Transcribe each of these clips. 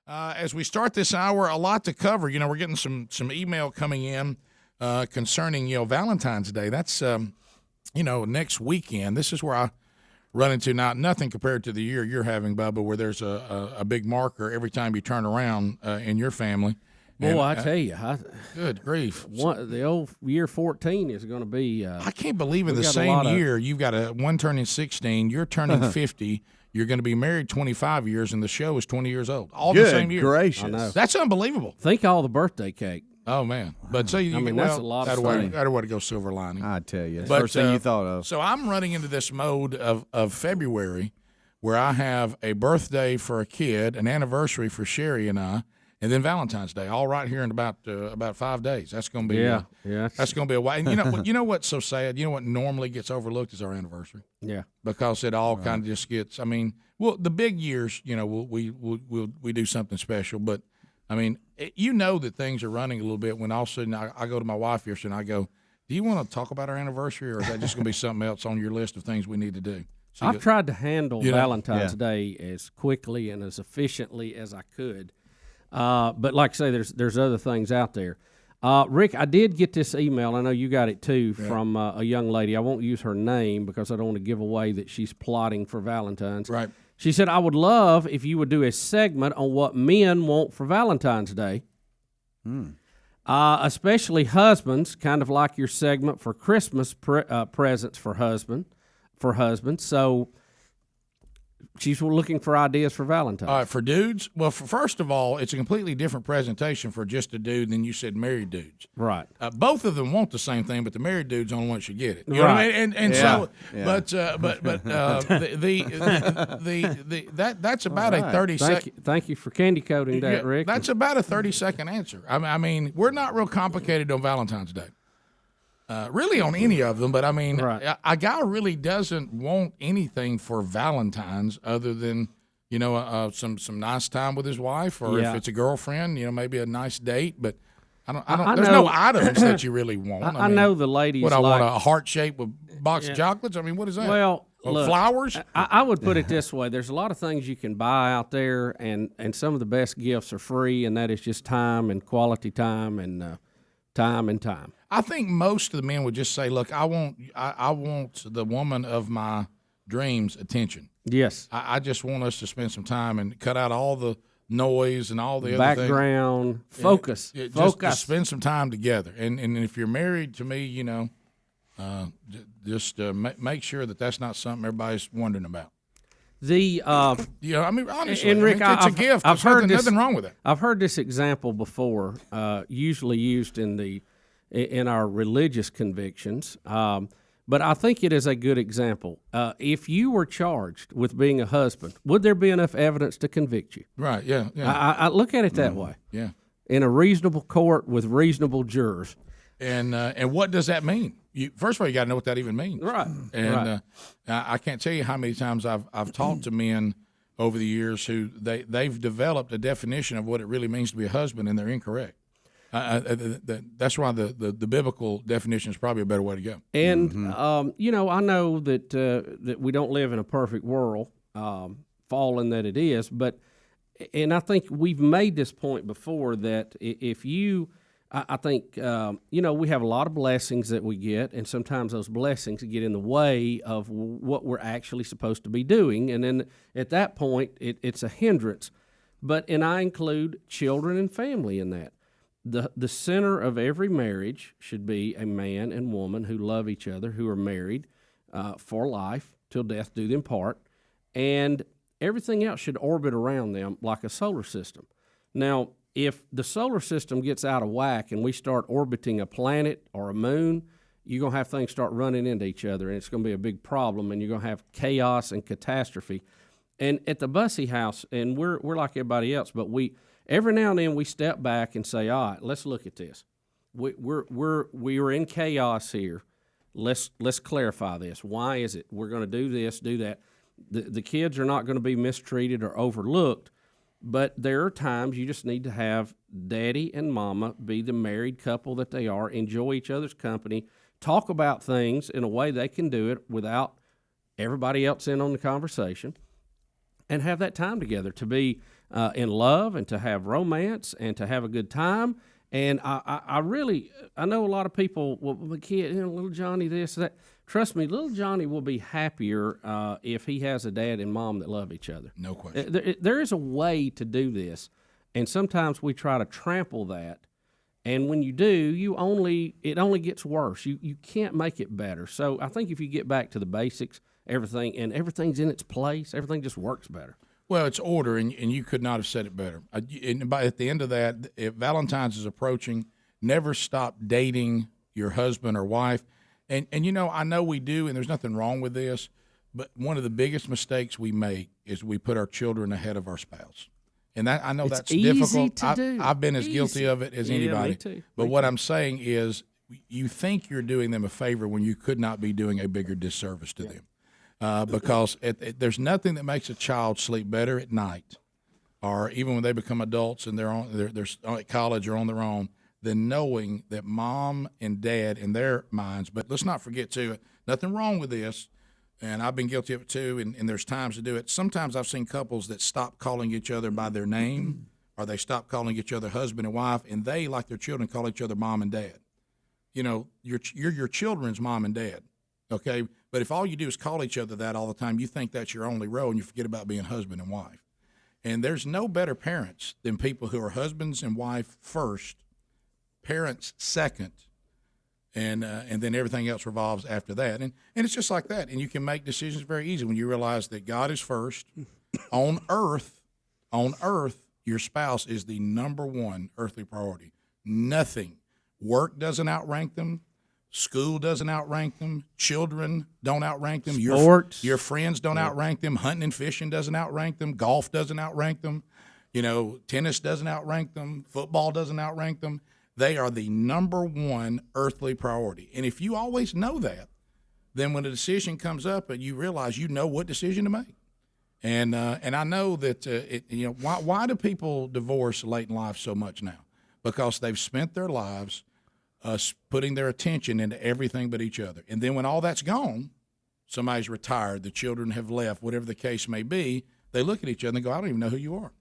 As we start this hour, a lot to cover. We're getting some email coming in concerning, Valentine's Day. That's, next weekend. This is where I run into nothing compared to the year you're having, Bubba, where there's a big marker every time you turn around in your family. Boy, I tell you, good grief! The old year 14 is going to be. I can't believe in the same year you've got one turning 16, you're turning 50. You're going to be married 25 years, and the show is 20 years old. All Good the same year. Gracious. I know. That's unbelievable. Think all the birthday cake. Oh man! But so that's a lot of stuff. That way to go silver lining. I tell you, but, first thing you thought of. So I'm running into this mode of February, where I have a birthday for a kid, an anniversary for Sherry and I, and then Valentine's Day, all right here in about 5 days. That's going to be that's going to be a while. And you know what's so sad? You know what normally gets overlooked is our anniversary. Yeah, because it all kind of just gets. I mean, the big years, we do something special, but I mean, that things are running a little bit when all of a sudden I go to my wife yesterday and I go, "Do you want to talk about our anniversary, or is that just going to be something else on your list of things we need to do?" So I've tried to handle Valentine's Day as quickly and as efficiently as I could. But like I say, there's other things out there. Rick, I did get this email. I know you got it too from a young lady. I won't use her name because I don't want to give away that she's plotting for Valentine's. Right. She said, "I would love if you would do a segment on what men want for Valentine's Day, especially husbands, kind of like your segment for Christmas presents for husbands." So she's looking for ideas for Valentine's. All right, for dudes, well, first of all, it's a completely different presentation for just a dude than you said married dudes. Right. Both of them want the same thing, but the married dude's the only one that should get it. You know what I mean? That's about a 30-second. Thank you for candy coating that, Rick. That's about a 30-second answer. I mean, we're not real complicated on Valentine's Day. Really on any of them, but I mean, a guy really doesn't want anything for Valentine's other than, some nice time with his wife, or if it's a girlfriend, maybe a nice date. But I don't. There's no items that you really want. I mean, know the ladies. What I want, a heart shape with a box of chocolates. I mean, what is that? Well, look, flowers. I would put it this way: there's a lot of things you can buy out there, and some of the best gifts are free, and that is just time and quality time and time. I think most of the men would just say, "Look, I want the woman of my dreams attention. Yes, I just want us to spend some time and cut out all the noise and all the background focus. Just spend some time together. And if you're married to me, just make sure that that's not something everybody's wondering about. Honestly, and Rick, it's a gift. I've heard nothing wrong with it. I've heard this example before, usually used in our religious convictions, but I think it is a good example. If you were charged with being a husband, would there be enough evidence to convict you? Right. Yeah. I look at it that way. Yeah. In a reasonable court with reasonable jurors. And what does that mean? First of all, you got to know what that even means. Right. And I can't tell you how many times I've talked to men over the years who they've developed a definition of what it really means to be a husband, and they're incorrect. That's why the biblical definition is probably a better way to go. And I know that we don't live in a perfect world, fallen that it is, and I think we've made this point before that if you. I think, we have a lot of blessings that we get, and sometimes those blessings get in the way of what we're actually supposed to be doing. And then at that point, it's a hindrance. And I include children and family in that. The center of every marriage should be a man and woman who love each other, who are married for life, till death do them part. And everything else should orbit around them like a solar system. Now, if the solar system gets out of whack and we start orbiting a planet or a moon, you're going to have things start running into each other, and it's going to be a big problem, and you're going to have chaos and catastrophe. And at the Bussey house, and we're like everybody else, but every now and then we step back and say, all right, let's look at this. We're in chaos here. Let's clarify this. Why is it we're going to do this, do that? The kids are not going to be mistreated or overlooked. But there are times you just need to have daddy and mama be the married couple that they are, enjoy each other's company, talk about things in a way they can do it without everybody else in on the conversation, and have that time together to be in love and to have romance and to have a good time. And I know a lot of people, well, the kid, little Johnny this, that. Trust me, little Johnny will be happier if he has a dad and mom that love each other. No question. There is a way to do this, and sometimes we try to trample that. And when you do, it only gets worse. You can't make it better. So I think if you get back to the basics, everything's in its place, everything just works better. Well, it's order, and you could not have said it better. And at the end of that, if Valentine's is approaching, never stop dating your husband or wife. And I know we do, and there's nothing wrong with this, but one of the biggest mistakes we make is we put our children ahead of our spouse. And I know that's difficult. To do. I've been as guilty of it as anybody. Me too. But what I'm saying is you think you're doing them a favor when you could not be doing a bigger disservice to them. Because there's nothing that makes a child sleep better at night, or even when they become adults and they're at college or on their own, than knowing that mom and dad in their minds. But let's not forget, too, nothing wrong with this, and I've been guilty of it, too, and there's times to do it. Sometimes I've seen couples that stop calling each other by their name, or they stop calling each other husband and wife, and they, like their children, call each other mom and dad. You're your children's mom and dad, okay? But if all you do is call each other that all the time, you think that's your only role, and you forget about being husband and wife. And there's no better parents than people who are husbands and wife first, parents second, and then everything else revolves after that. And it's just like that. And you can make decisions very easy when you realize that God is first. On earth, your spouse is the number one earthly priority. Nothing. Work doesn't outrank them. School doesn't outrank them. Children don't outrank them. Sports. Your friends don't outrank them. Hunting and fishing doesn't outrank them. Golf doesn't outrank them. Tennis doesn't outrank them. Football doesn't outrank them. They are the number one earthly priority. And if you always know that, then when a decision comes up and you realize you know what decision to make. And I know that, why do people divorce late in life so much now? Because they've spent their lives putting their attention into everything but each other. And then when all that's gone, somebody's retired, the children have left, whatever the case may be, they look at each other and go, I don't even know who you are.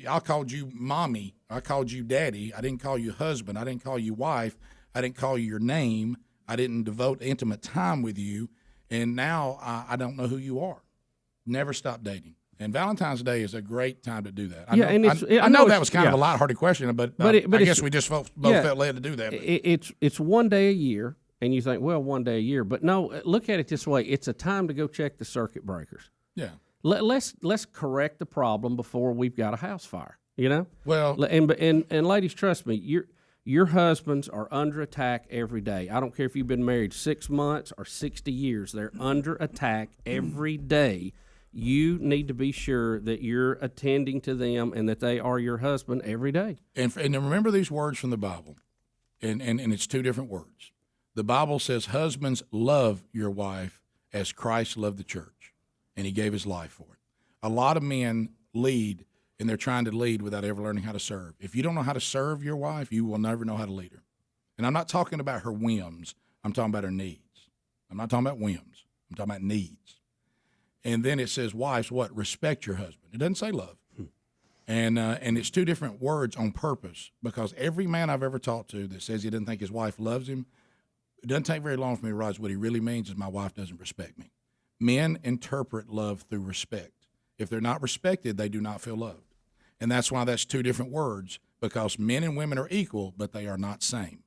I called you mommy. I called you daddy. I didn't call you husband. I didn't call you wife. I didn't call you your name. I didn't devote intimate time with you. And now I don't know who you are. Never stop dating. And Valentine's Day is a great time to do that. I know that was kind of a lighthearted question, but I guess we just both felt led to do that. It's one day a year, and you think, well, one day a year. But no, look at it this way. It's a time to go check the circuit breakers. Yeah. Let's correct the problem before we've got a house fire. Well, and ladies, trust me, your husbands are under attack every day. I don't care if you've been married 6 months or 60 years; they're under attack every day. You need to be sure that you're attending to them and that they are your husband every day. And remember these words from the Bible, and it's two different words. The Bible says, "Husbands, love your wife as Christ loved the church." And he gave his life for it. A lot of men lead, and they're trying to lead without ever learning how to serve. If you don't know how to serve your wife, you will never know how to lead her. And I'm not talking about her whims. I'm talking about her needs. I'm not talking about whims. I'm talking about needs. And then it says, wives, what? Respect your husband. It doesn't say love. And it's two different words on purpose, because every man I've ever talked to that says he doesn't think his wife loves him, it doesn't take very long for me to realize what he really means is my wife doesn't respect me. Men interpret love through respect. If they're not respected, they do not feel loved. And that's why that's two different words, because men and women are equal, but they are not same.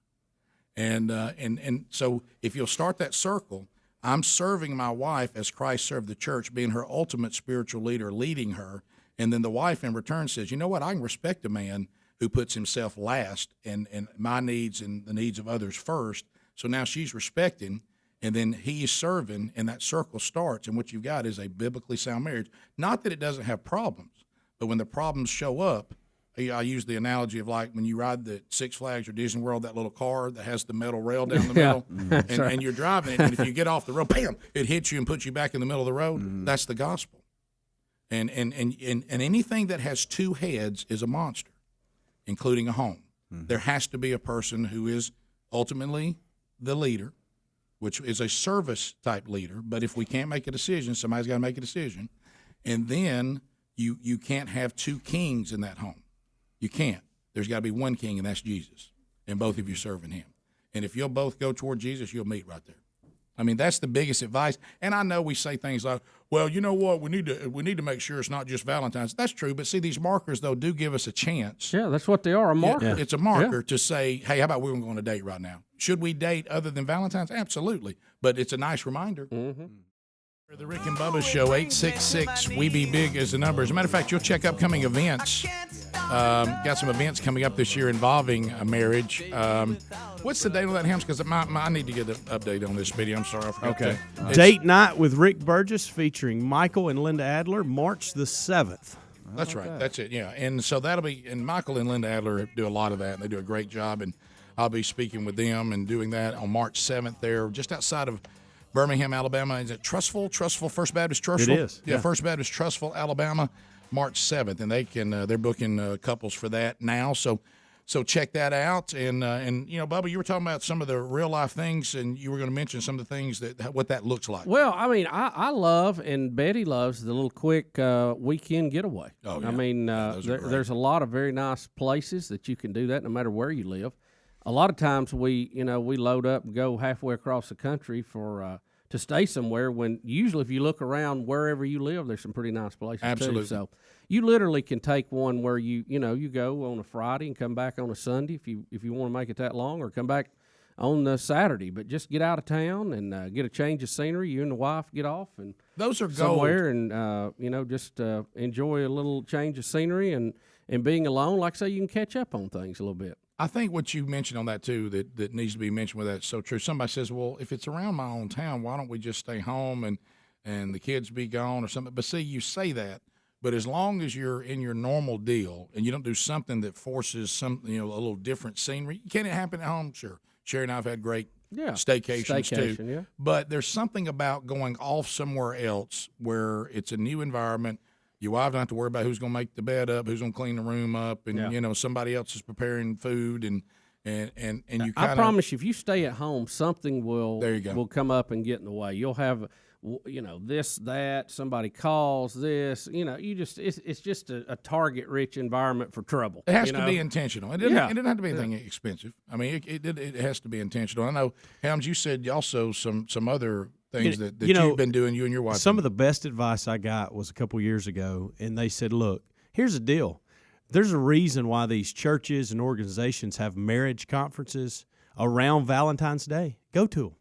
And so if you'll start that circle, I'm serving my wife as Christ served the church, being her ultimate spiritual leader, leading her. And then the wife in return says, you know what, I can respect a man who puts himself last and my needs and the needs of others first. So now she's respecting, and then he's serving, and that circle starts, and what you've got is a biblically sound marriage. Not that it doesn't have problems, but when the problems show up, I use the analogy of like when you ride the Six Flags or Disney World, that little car that has the metal rail down the middle, and you're driving it, and if you get off the road, bam, it hits you and puts you back in the middle of the road. Mm-hmm. That's the gospel. And anything that has two heads is a monster, including a home. Mm-hmm. There has to be a person who is ultimately the leader, which is a service type leader. But if we can't make a decision, somebody's got to make a decision. And then you can't have two kings in that home. You can't. There's got to be one king, and that's Jesus, and both of you serving him. And if you'll both go toward Jesus, you'll meet right there. I mean, that's the biggest advice. And I know we say things like, well, you know what, we need to make sure it's not just Valentine's. That's true, but see, these markers, though, do give us a chance. Yeah, that's what they are, a marker. Yeah. It's a marker to say, hey, how about we're going to go on a date right now? Should we date other than Valentine's? Absolutely. But it's a nice reminder. Mm-hmm. The Rick and Bubba Show, 866-WE-BE-BIG is the number. As a matter of fact, you'll check upcoming events. Got some events coming up this year involving a marriage. What's the date on that, Hams? Because I need to get an update on this video. I'm sorry, I forgot. Okay. Date night with Rick Burgess featuring Michael and Linda Adler, March the 7th. That's right. That's it, yeah. And so that'll be, and Michael and Linda Adler do a lot of that, and they do a great job. And I'll be speaking with them and doing that on March 7th there, just outside of Birmingham, Alabama. Is it Trustful First Baptist Trustful? It is. Yeah, First Baptist Trustful, Alabama, March 7th, and they're booking couples for that now. So check that out. And you know, Bubba, you were talking about some of the real life things, and you were going to mention some of the things what that looks like. Well, I mean, I love, and Betty loves the little quick weekend getaway. Oh, yeah. I mean, there's a lot of very nice places that you can do that no matter where you live. A lot of times we load up and go halfway across the country to stay somewhere, when usually if you look around wherever you live, there's some pretty nice places. Absolutely. Too. So you literally can take one where you go on a Friday and come back on a Sunday if you want to make it that long, or come back on the Saturday. But just get out of town and get a change of scenery. You and the wife get off and those are somewhere gold. And just enjoy a little change of scenery and being alone. Like I say, you can catch up on things a little bit. I think what you mentioned on that, too, that needs to be mentioned with that is so true. Somebody says, well, if it's around my own town, why don't we just stay home and the kids be gone or something? But see, you say that, but as long as you're in your normal deal and you don't do something that forces a little different scenery, can it happen at home? Sure. Sherry and I have had great staycations too. Yeah. But there's something about going off somewhere else where it's a new environment. Your wife don't have to worry about who's going to make the bed up, who's going to clean the room up, and somebody else is preparing food, and you kind of. I promise you, if you stay at home, something will come up and get in the way. You'll have, this, that. Somebody calls this. It's just a target-rich environment for trouble. It has to be intentional. It doesn't have to be anything expensive. I mean, it has to be intentional. I know, Helms, you said also some other things that you've been doing, you and your wife. Some of the best advice I got was a couple years ago, and they said, look, here's the deal. There's a reason why these churches and organizations have marriage conferences around Valentine's Day. Go to them.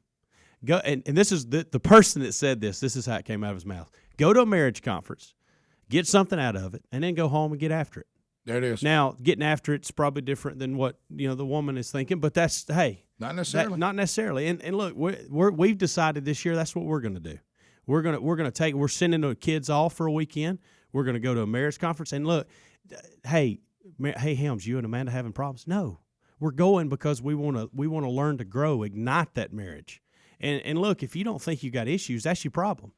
Go, and this is the person that said this. This is how it came out of his mouth. Go to a marriage conference, get something out of it, and then go home and get after it. There it is. Now, getting after it's probably different than what the woman is thinking, but that's not necessarily. Not necessarily. And look, we've decided this year that's what we're going to do. We're sending the kids off for a weekend. We're going to go to a marriage conference. And look, hey, Helms, you and Amanda having problems? No, we're going because we want to learn to grow, ignite that marriage. And look, if you don't think you got issues, that's your problem.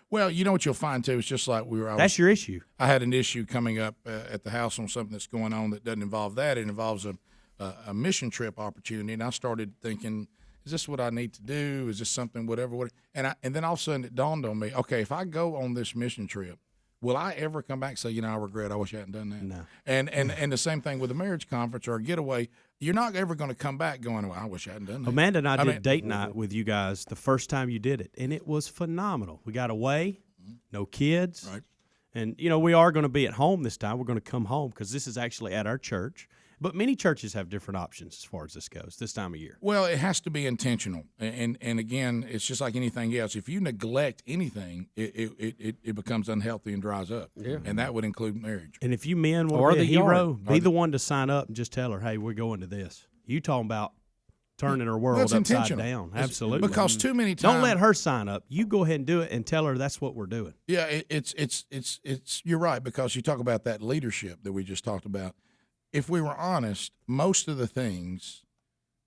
Well, you know what you'll find, too, it's just like that's your issue. I had an issue coming up at the house on something that's going on that doesn't involve that. It involves a mission trip opportunity, and I started thinking, is this what I need to do? Is this something, whatever? And then all of a sudden it dawned on me, okay, if I go on this mission trip, will I ever come back and say, I regret, I wish I hadn't done that? No. And the same thing with a marriage conference or a getaway. You're not ever going to come back going, well, I wish I hadn't done that. Amanda and I did date night with you guys the first time you did it, and it was phenomenal. We got away, no kids. Right. And, we are going to be at home this time. We're going to come home because this is actually at our church. But many churches have different options as far as this goes this time of year. Well, it has to be intentional. And again, it's just like anything else. If you neglect anything, it becomes unhealthy and dries up. Yeah. And that would include marriage. And if you men want to be a hero, be the one to sign up and just tell her, hey, we're going to this. You talking about turning her world upside down. Absolutely. Because too many times. Don't let her sign up. You go ahead and do it and tell her that's what we're doing. Yeah, it's you're right, because you talk about that leadership that we just talked about. If we were honest, most of the things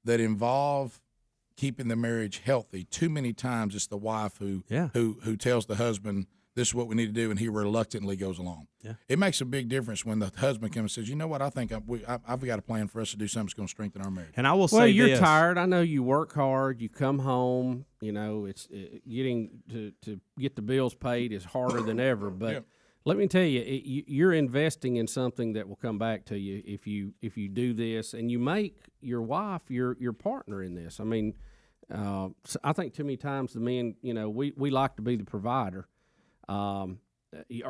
that involve keeping the marriage healthy, too many times it's the wife who tells the husband, this is what we need to do, and he reluctantly goes along. Yeah. It makes a big difference when the husband comes and says, you know what, I think I've got a plan for us to do something that's going to strengthen our marriage. And I will say well, you're tired. I know you work hard. You come home. It's getting to get the bills paid is harder than ever, but Let me tell you, you're investing in something that will come back to you if you do this, and you make your wife your partner in this. I mean, so I think too many times the men, we like to be the provider, or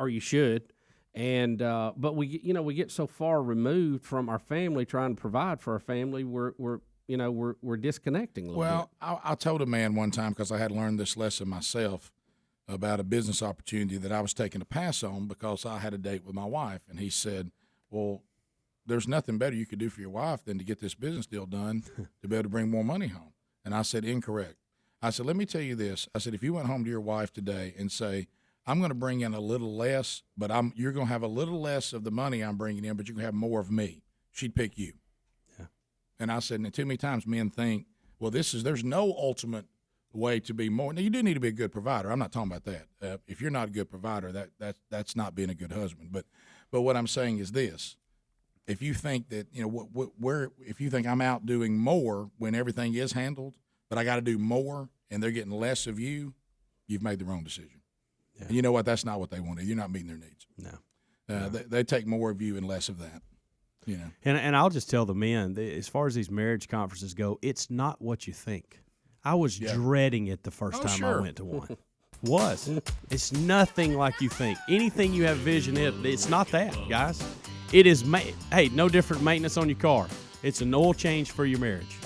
you should, and but we get so far removed from our family trying to provide for our family, we're disconnecting a little bit. Well, I told a man one time, because I had learned this lesson myself, about a business opportunity that I was taking a pass on because I had a date with my wife. And he said, well, there's nothing better you could do for your wife than to get this business deal done to be able to bring more money home. And I said, incorrect. I said, let me tell you this. I said, if you went home to your wife today and say, I'm going to bring in a little less, but you're going to have a little less of the money I'm bringing in, but you can have more of me, she'd pick you. Yeah. And I said, and too many times men think, well, there's no ultimate way to be more. Now, you do need to be a good provider. I'm not talking about that. If you're not a good provider, that's not being a good husband. But what I'm saying is this: if you think that if you think I'm out doing more when everything is handled, but I got to do more and they're getting less of you, you've made the wrong decision. Yeah. And you know what? That's not what they want. You're not meeting their needs. No. They take more of you and less of that. And I'll just tell the men, as far as these marriage conferences go, it's not what you think. I was dreading it the first time I went to one. It's nothing like you think. Anything you have vision in, it's not that, guys. It is, no different maintenance on your car. It's an oil change for your marriage.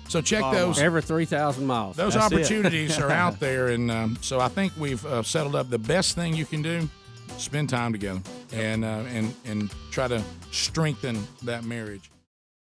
So check those. Every 3,000 miles. Those opportunities are out there. And so I think we've settled up the best thing you can do, spend time together and try to strengthen that marriage.